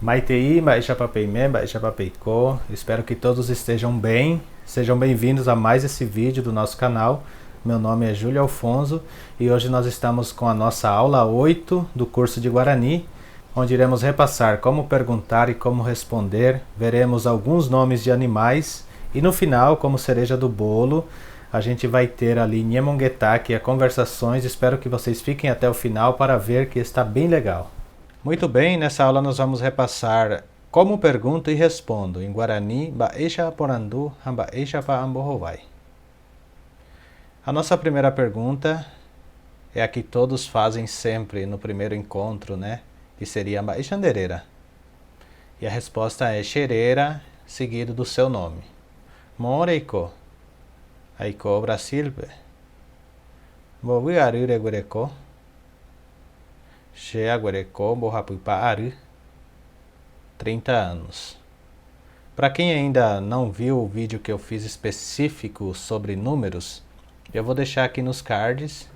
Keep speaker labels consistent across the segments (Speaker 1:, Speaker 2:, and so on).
Speaker 1: Maitei, Baixapapei-me, Baixapapei-co. Espero que todos estejam bem. Sejam bem-vindos a mais esse vídeo do nosso canal. Meu nome é Júlio Alfonso e hoje nós estamos com a nossa aula 8 do curso de Guarani, onde iremos repassar como perguntar e como responder. Veremos alguns nomes de animais e no final, como cereja do bolo, a gente vai ter ali Nhemonguetá, que é conversações. Espero que vocês fiquem até o final para ver que está bem legal. Muito bem, nessa aula nós vamos repassar como pergunto e respondo em Guarani, Baexa Porandu, Baexa Paambohovai. A nossa primeira pergunta é a que todos fazem sempre no primeiro encontro, né? Que seria Baexa Andereira. E a resposta é Xereira, seguido do seu nome. Moreiko, Aiko Brasilbe, Bovi Arure Gureco, Xeaguarecó, Borrapuipaaru, 30 anos. Para quem ainda não viu o vídeo que eu fiz específico sobre números, eu vou deixar aqui nos cards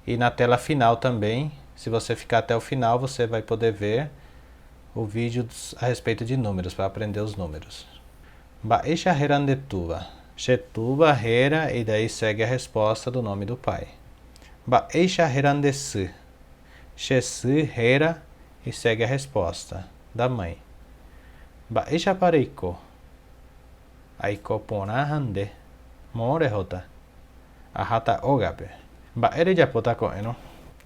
Speaker 1: e na tela final também. Se você ficar até o final, você vai poder ver o vídeo a respeito de números, para aprender os números. Baexa Herandetuba, Xetuba, Hera, e daí segue a resposta do nome do pai. Baexa Herandesu, Xesu, Hera, e segue a resposta da mãe. Baexa Pareiko, Aiko Pona Hande, Morehota, Ahata Ogape. Baere Japota Koeno,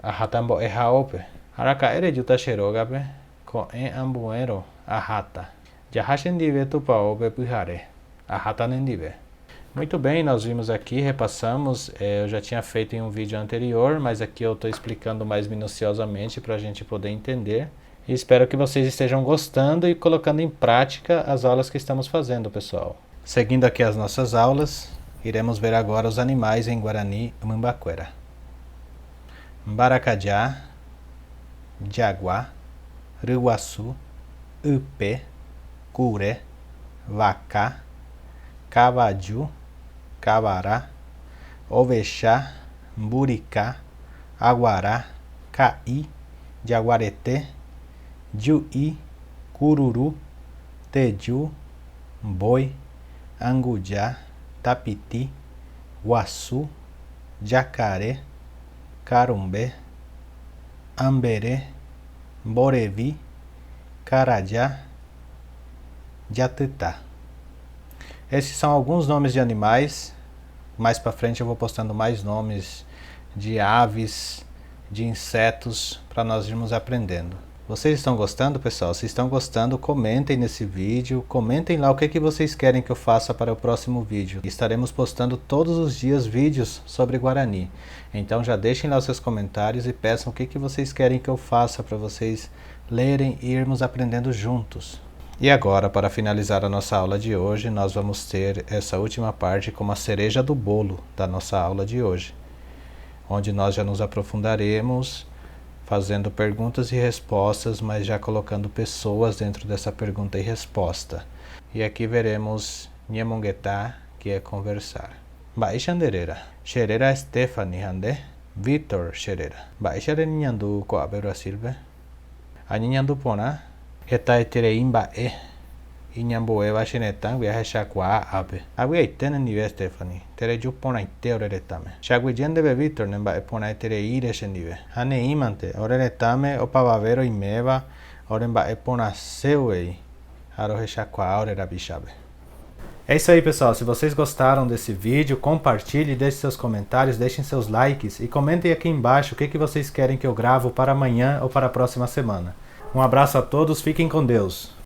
Speaker 1: Ahata Mbo Ehaope, Araka Ere Juta Sherogape, Koen Ambuero, Ahata. Jahashendive Tupaope Puhare, Ahata Nendive. Muito bem, nós vimos aqui, repassamos, eu já tinha feito em um vídeo anterior, mas aqui eu estou explicando mais minuciosamente para a gente poder entender. E espero que vocês estejam gostando e colocando em prática as aulas que estamos fazendo, pessoal. Seguindo aqui as nossas aulas, iremos ver agora os animais em Guarani Mumbaquera. Mbaracajá, Jaguá, Ruaçu, Upé, Curé, Vacá, Cavaju, Cavará, Ovexá, Buricá, Aguará, Caí, Jaguareté, Juí, Cururu, Teju, Boi, Angujá, Tapiti, Guaçu, Jacaré, Carumbé, Amberé, Borevi, Carajá, Jatutá. Esses são alguns nomes de animais. Mais para frente eu vou postando mais nomes de aves, de insetos, para nós irmos aprendendo. Vocês estão gostando, pessoal? Se estão gostando, comentem nesse vídeo. Comentem lá o que vocês querem que eu faça para o próximo vídeo. Estaremos postando todos os dias vídeos sobre Guarani. Então já deixem lá os seus comentários e peçam o que vocês querem que eu faça para vocês lerem e irmos aprendendo juntos. E agora, para finalizar a nossa aula de hoje, nós vamos ter essa última parte como a cereja do bolo da nossa aula de hoje, onde nós já nos aprofundaremos fazendo perguntas e respostas, mas já colocando pessoas dentro dessa pergunta e resposta. E aqui veremos Nhemonguetá, que é conversar. Baexa Andereira, Xereira Stephanie Hande, Vitor Xereira. Baexa Reninhandu Coabe Brasilbe, Aninhandu Pona, Etaetereim Bae, Inhamboe Vaxinetan, Viajaxaquá Abe. Aguiaitene Nive Stephanie, Tereju Pona Iteoreretame. Xaguidian deve Vitor, Nembae Pona Etereire Xendive. Aneimante, Oreretame, Opavavero Imeva, Orembae Pona Seuei, Arohexaquá Orerabixabe. É isso aí, pessoal. Se vocês gostaram desse vídeo, compartilhe, deixem seus comentários, deixem seus likes e comentem aqui embaixo o que vocês querem que eu gravo para amanhã ou para a próxima semana. Um abraço a todos, fiquem com Deus.